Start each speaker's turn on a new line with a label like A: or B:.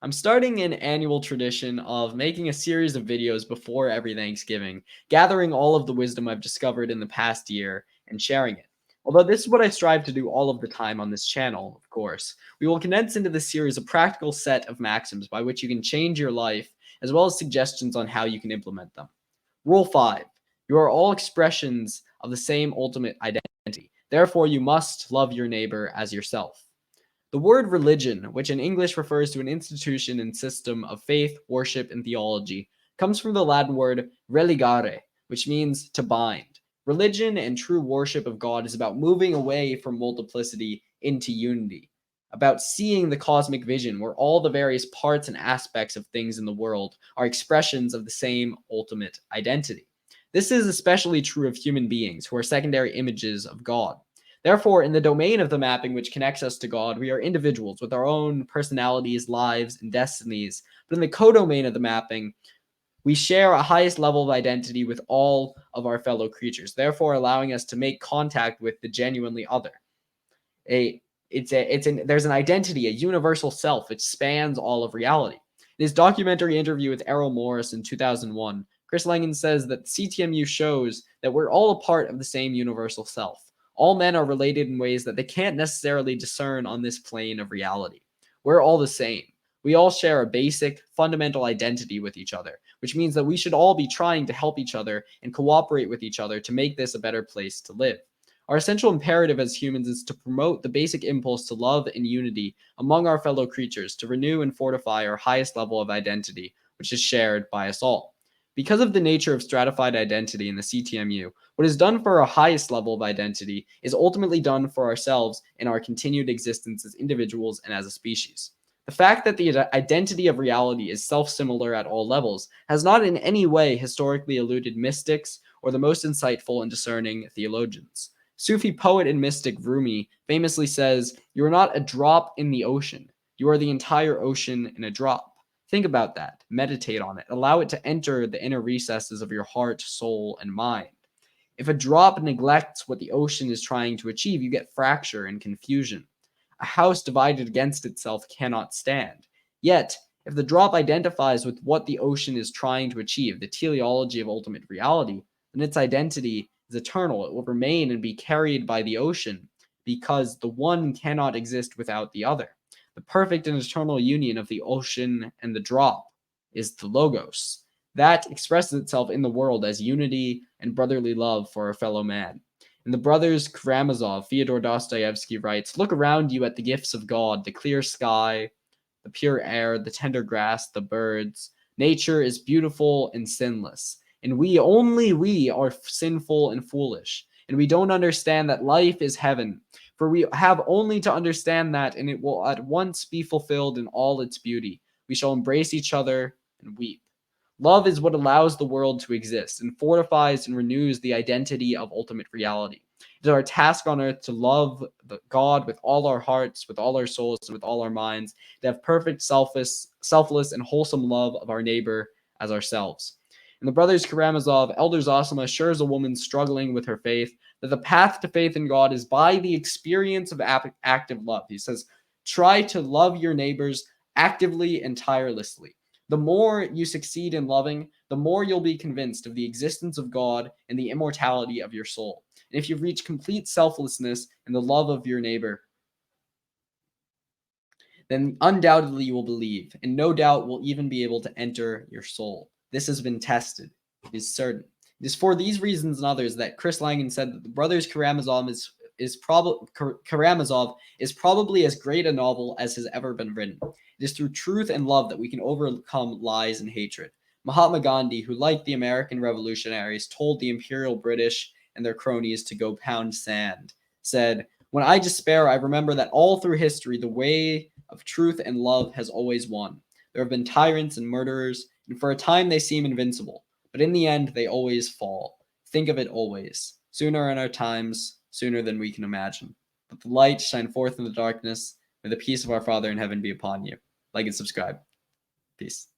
A: I'm starting an annual tradition of making a series of videos before every Thanksgiving, gathering all of the wisdom I've discovered in the past year and sharing it. Although this is what I strive to do all of the time on this channel, of course, we will condense into this series a practical set of maxims by which you can change your life, as well as suggestions on how you can implement them. Rule 5. You are all expressions of the same ultimate identity. Therefore, you must love your neighbor as yourself. The word religion, which in English refers to an institution and system of faith, worship, and theology, comes from the Latin word religare, which means to bind. Religion and true worship of God is about moving away from multiplicity into unity, about seeing the cosmic vision where all the various parts and aspects of things in the world are expressions of the same ultimate identity. This is especially true of human beings, who are secondary images of God. Therefore, in the domain of the mapping which connects us to God, we are individuals with our own personalities, lives, and destinies. But in the codomain of the mapping, we share a highest level of identity with all of our fellow creatures, therefore allowing us to make contact with the genuinely other. There's an identity, a universal self, which spans all of reality. In his documentary interview with Errol Morris in 2001, Chris Langan says that CTMU shows that we're all a part of the same universal self. All men are related in ways that they can't necessarily discern on this plane of reality. We're all the same. We all share a basic, fundamental identity with each other, which means that we should all be trying to help each other and cooperate with each other to make this a better place to live. Our essential imperative as humans is to promote the basic impulse to love and unity among our fellow creatures, to renew and fortify our highest level of identity, which is shared by us all. Because of the nature of stratified identity in the CTMU, what is done for our highest level of identity is ultimately done for ourselves in our continued existence as individuals and as a species. The fact that the identity of reality is self-similar at all levels has not in any way historically eluded mystics or the most insightful and discerning theologians. Sufi poet and mystic Rumi famously says, "You are not a drop in the ocean. You are the entire ocean in a drop." Think about that. Meditate on it. Allow it to enter the inner recesses of your heart, soul, and mind. If a drop neglects what the ocean is trying to achieve, you get fracture and confusion. A house divided against itself cannot stand. Yet, if the drop identifies with what the ocean is trying to achieve, the teleology of ultimate reality, then its identity is eternal. It will remain and be carried by the ocean because the one cannot exist without the other. The perfect and eternal union of the ocean and the drop is the Logos. That expresses itself in the world as unity and brotherly love for a fellow man. In the Brothers Karamazov, Fyodor Dostoevsky writes, "Look around you at the gifts of God, the clear sky, the pure air, the tender grass, the birds. Nature is beautiful and sinless. And we, only we, are sinful and foolish. And we don't understand that life is heaven. For we have only to understand that, and it will at once be fulfilled in all its beauty. We shall embrace each other and weep." Love is what allows the world to exist and fortifies and renews the identity of ultimate reality. It is our task on earth to love God with all our hearts, with all our souls, and with all our minds, to have perfect, selfless, and wholesome love of our neighbor as ourselves. In the Brothers Karamazov, Elder Zosima assures a woman struggling with her faith that the path to faith in God is by the experience of active love. He says, "Try to love your neighbors actively and tirelessly. The more you succeed in loving, the more you'll be convinced of the existence of God and the immortality of your soul. And if you've reached complete selflessness and the love of your neighbor, then undoubtedly you will believe, and no doubt will even be able to enter your soul. This has been tested. It is certain. It is for these reasons and others that Chris Langan said that the Brothers Karamazov Karamazov is probably as great a novel as has ever been written. It is through truth and love that we can overcome lies and hatred. Mahatma Gandhi, who, like the American revolutionaries, told the imperial British and their cronies to go pound sand, said, "When I despair, I remember that all through history, the way of truth and love has always won. There have been tyrants and murderers, and for a time they seem invincible, but in the end they always fall. Think of it always. Sooner in our times, sooner than we can imagine. Let the light shine forth in the darkness. May the peace of our Father in heaven be upon you." Like and subscribe. Peace.